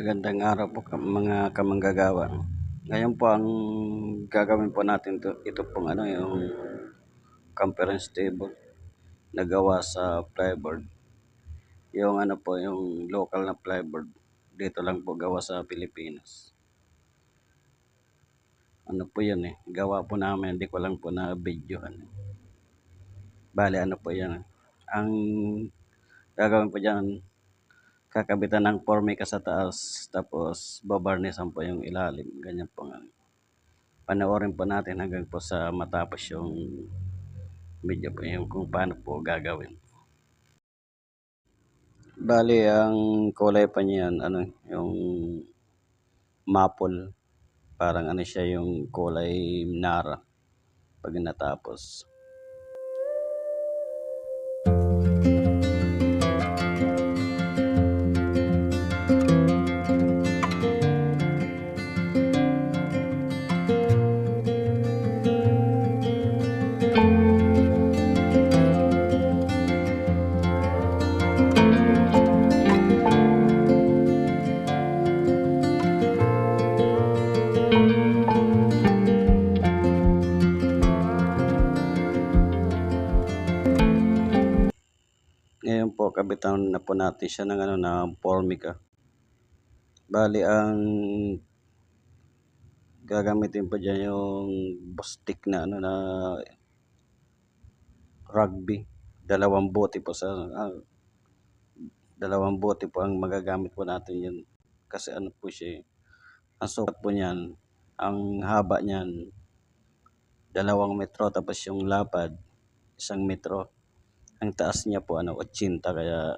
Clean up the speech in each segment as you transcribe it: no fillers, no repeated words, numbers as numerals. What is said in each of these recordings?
Magandang araw po mga kamanggagawa. Ngayon po ang gagawin po natin ito pong yung conference table na gawa sa plyboard. Yung yung local na plyboard. Dito lang po gawa sa Pilipinas. Po yan gawa po namin, hindi ko lang po na videohan. Bale po yan. Ang gagawin po dyan, kakabitan ng formica sa taas, tapos babarnisan po yung ilalim. Ganyan po nga. Panoorin po natin hanggang po sa matapos yung video po yung kung paano po gagawin. Bali, ang kulay pa niyan, yung maple. Parang siya yung kulay nara pag natapos. Ngayon po, kabitan na po natin siya ng na formica. Bali, ang gagamitin po dyan yung stick na na rugby. Dalawang bote po ang magagamit po natin yun. Kasi po siya, ang sukat po niyan, ang haba niyan 2 metro, tapos yung lapad 1 metro. Ang taas niya po 80, kaya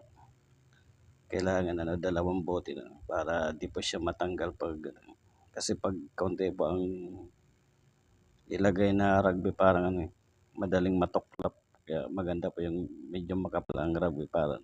kailangan 2 bote na para di po siya matanggal kasi pag kaunti po ang ilagay na rugby, parang madaling matuklap. Kaya maganda po yung medyo makapal ang rugby para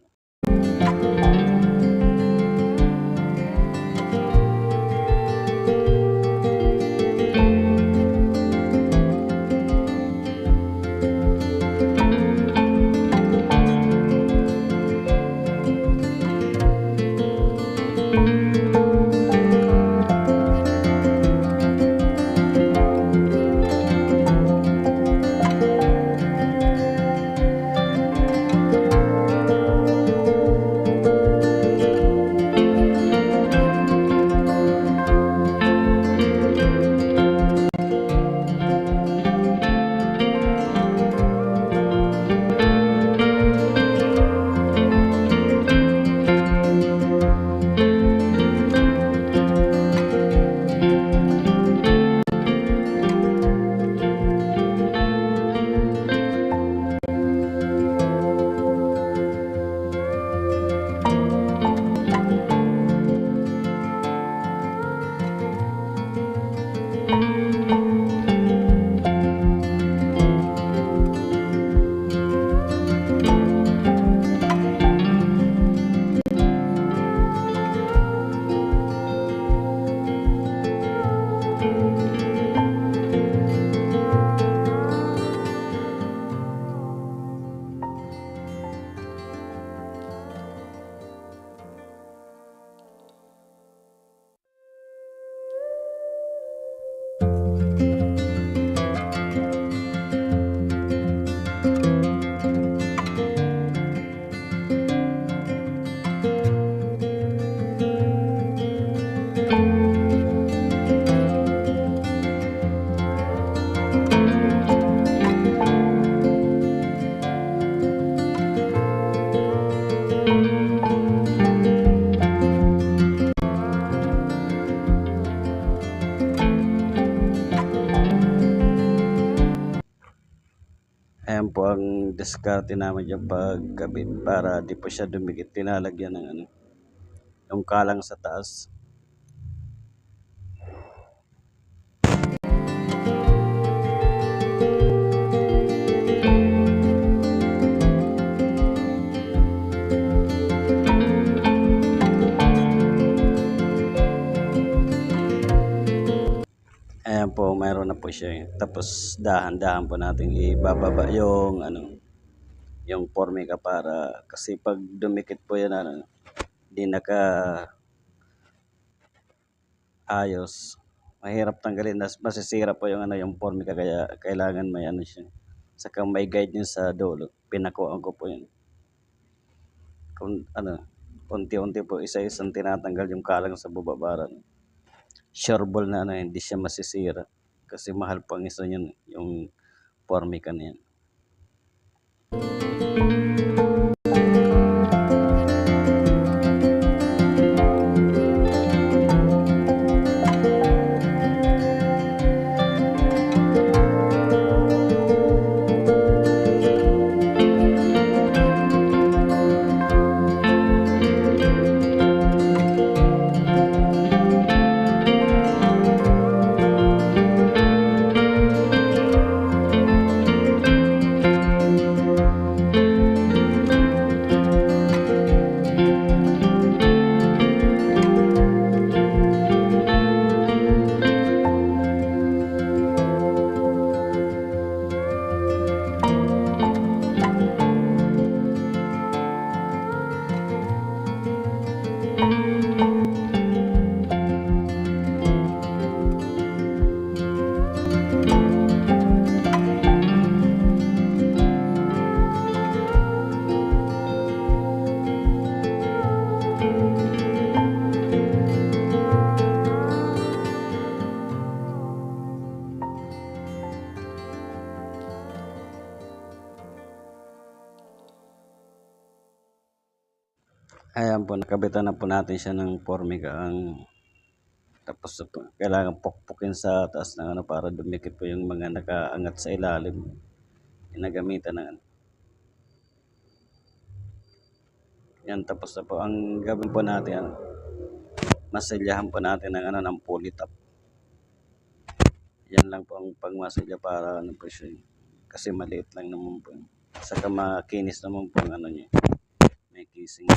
ayan po ang diskarte namin dyan pagkabit para di po siya dumikit. Tinalagyan ng yung kalang sa taas. Ayan po, mayroon na po siya. Tapos dahan-dahan po natin ibababa yung yung formica para kasi pag dumikit po yan di ayos. Mahirap tanggalin, masisira po yung ano, yung formica, kaya kailangan may ano siya. Saka may guide yun sa dulo. Pinakuan ko po yun. Kung ano, unti-unti po, isa-isang tinatanggal yung kalang sa bababaran. Sureball na ano, hindi siya masisira. Kasi mahal po ang isa yun, yung formica na yan. Ayan po, nakabitan na po natin siya ng formica. Tapos kailangan pukpukin sa taas ng ano para dumikit po yung mga nakaangat sa ilalim. Ginagamitan ng ano. Yan, tapos na po. Ang gawin po natin, ano, masilyahan po natin ng ano, ng pulitap. Yan lang po ang pagmasilya para ano po siya. Kasi maliit lang naman po. Saka makinis naman po ang ano niya. May kissing.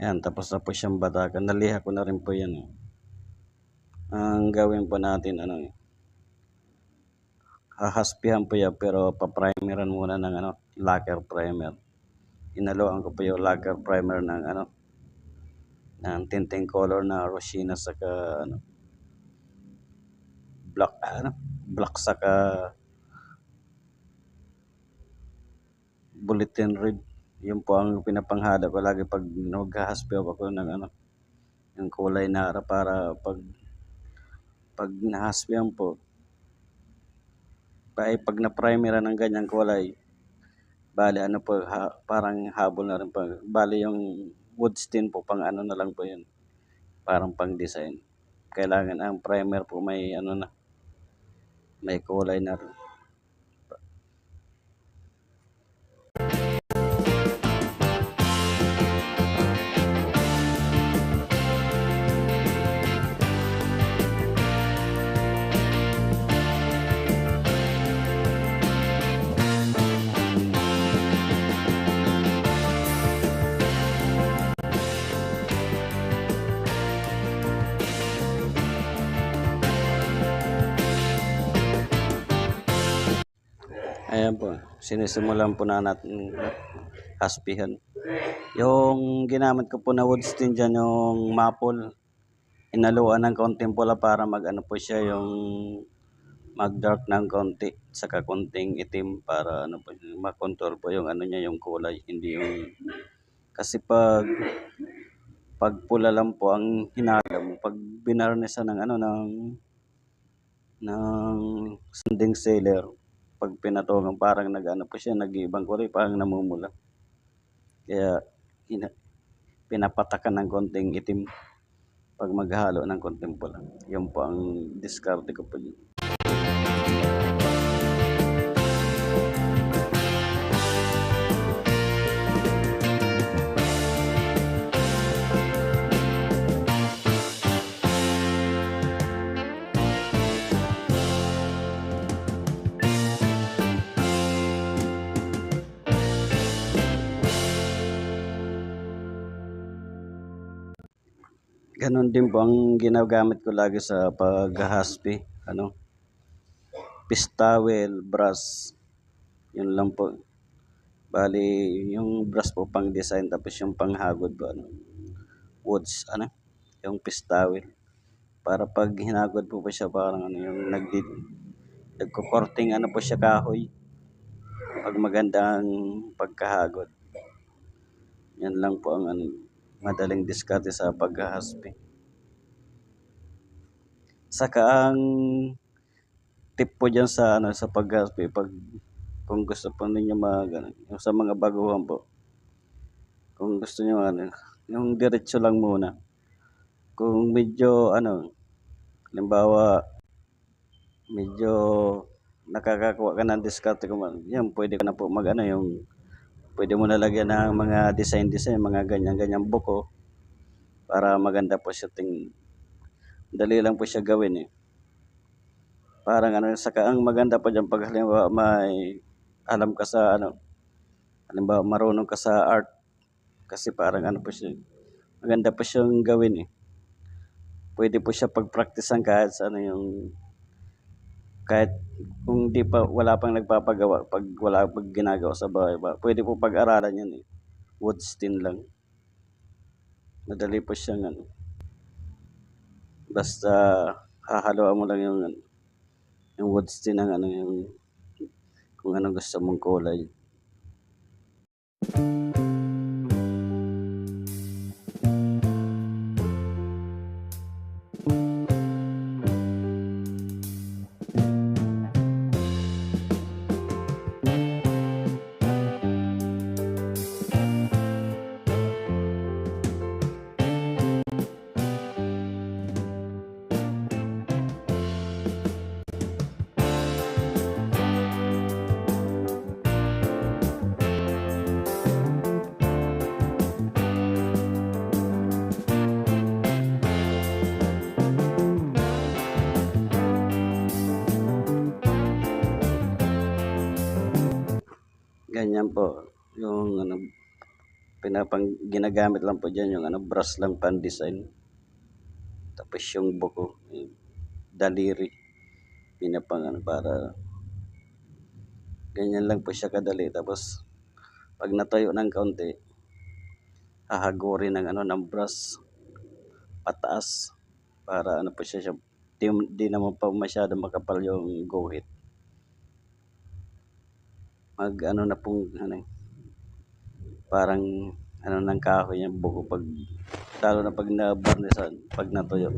Yan, tapos na po siyang batakan. Naliha ko na rin po yan. Ang gawin po natin, ano, hahaspihan po yan pero pa-primeran muna ng lacquer primer. Hinaluan ko po yung lacquer primer ng ng tinting color na Rosina saka black black saka bulletin red. Yun po ang pinapanghalo ko lagi pag naghahaspi ako ng yung kulay na para pag nahaspihan po pag na-primeran ng ganyang kulay, bali po parang habol na rin po. Bali yung wood stain po pang na lang po yun, parang pang design. Kailangan ang primer po may na, may kulay na rin. Ayan po, sinisimulan po na natin haspihan. Yung ginamit ko po na wood stain dyan, yung maple, inaluan ng konting pula para po siya yung mag-dark ng konti, saka konting itim para po, makontrol po yung niya, yung kulay, hindi yung kasi pag pula lang po ang hinala mo, pag binarnisan ng ng sanding sealer, pag pinatungan parang po siya, nag-iibang kulay, parang namumula. Kaya pinapatakan ng konting itim pag maghalo ng konting pula. Yun po ang diskarte ko po dyan. Ganon din po ang ginagamit ko lagi sa paghahaspi, fish towel, brush, yun lang po. Bali, yung brush po pang design, tapos yung panghagod po, woods, yung fish towel. Para pag hinagod po siya, parang yung nagko-korting po siya kahoy. Pag magandang pagkahagod. Yan lang po ang madaling diskarte sa paghahaspi. Saka ang tip po dyan sa sa paghahaspi, kung gusto po ninyo yung sa mga baguhan po, kung gusto niyo yung diretso lang muna. Kung medyo halimbawa medyo nakakakuha ka ng diskarte yan, pwede ka na po yung pwede mo na lagyan ng mga design, mga ganyan buko para maganda po siya tingin. Dali lang po siya gawin Parang saka ang maganda po diyan pag halimbawa may alam ka sa halimbawa marunong ka sa art, kasi parang po siya, maganda po siyang gawin Pwede po siya pagpraktisan kahit sa kahit kung wala pang nagpapagawa, pag wala pag ginagawa sa bahay ba, pwede po pag-aralan yan wood stain lang. Madali po siyang basta hahaluan mo lang yung wood stain ng yung kung anong gusto mong kulay. Ganyan po yung ginagamit lang po diyan yung brush lang pan design. Tapos yung buko, daliri, pinapang para Ganyan lang po siya kadali. Tapos pag natuyo ng kaunti, hahagurin ng ng brush pataas para po siya, di naman pa masyado makapal yung guhit. Mag na pong parang ng kahoy yung buko pag lalo na pag nabarnisan, pag natuyo.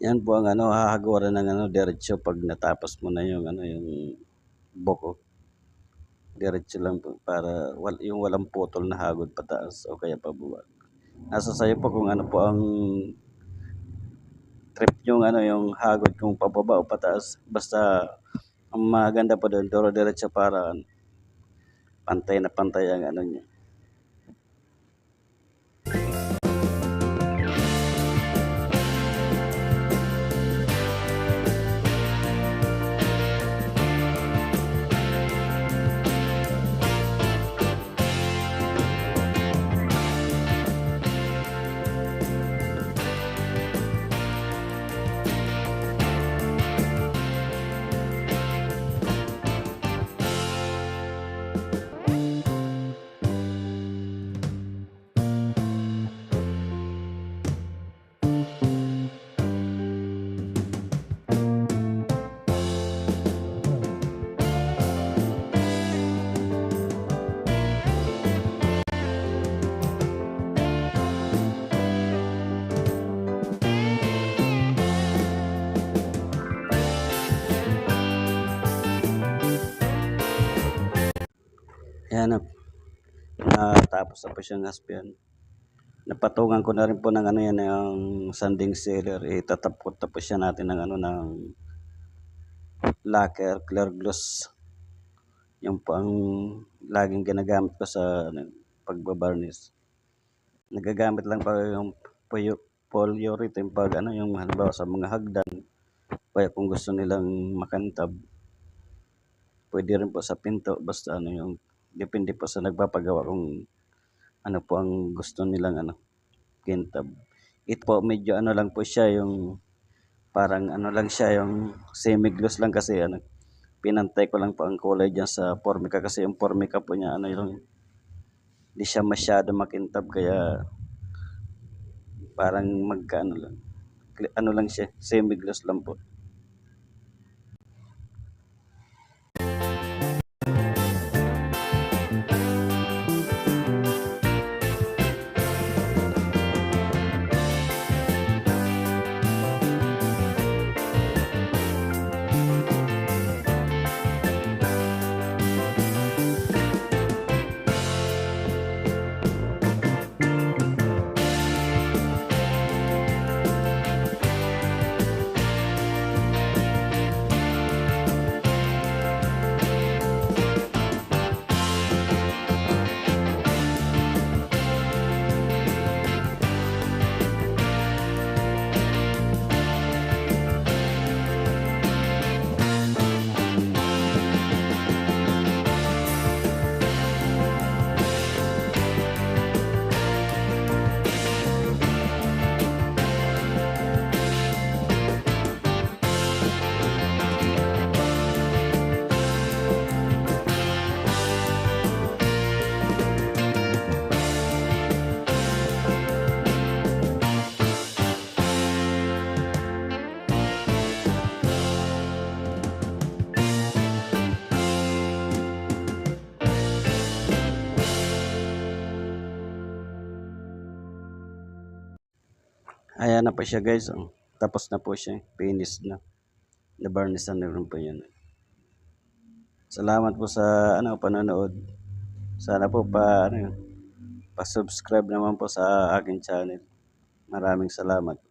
Yan po ang hahaguran ng diretso pag natapos mo na yung yung buko. Diretso lang po para yung walang putol na hagod pataas o kaya pababa. Nasa sayo po kung ano po ang trip yung yung hagod kung pababa o pataas. Basta ang maganda po doon, diretso para pantay na pantay ang niya. Ayan na, natapos na po siyang haspian. Napatungan ko na rin po ng yan, yung sanding sealer. Itatapot tapos siya natin ng ng lacquer, clear gloss. Yung po ang laging ginagamit ko sa pagbabarnish. Nagagamit lang pa yung polyurethane pag yung halimbawa sa mga hagdan. Kaya kung gusto nilang makantab, pwede rin po sa pinto. Basta yung depende po sa nagpapagawa kung po ang gusto nilang kintab. Ito po medyo lang po siya yung parang lang siya yung semi-gloss lang kasi pinantay ko lang po ang kulay dyan sa formica kasi yung formica po niya yung hindi siya masyado makintab kaya parang magkaano lang lang siya, semi-gloss lang po. Ayan na po siya guys. Tapos na po siya. Finish na. Na-varnishan na rin po yan. Salamat po sa panonood. Sana po pa-subscribe naman po sa aking channel. Maraming salamat.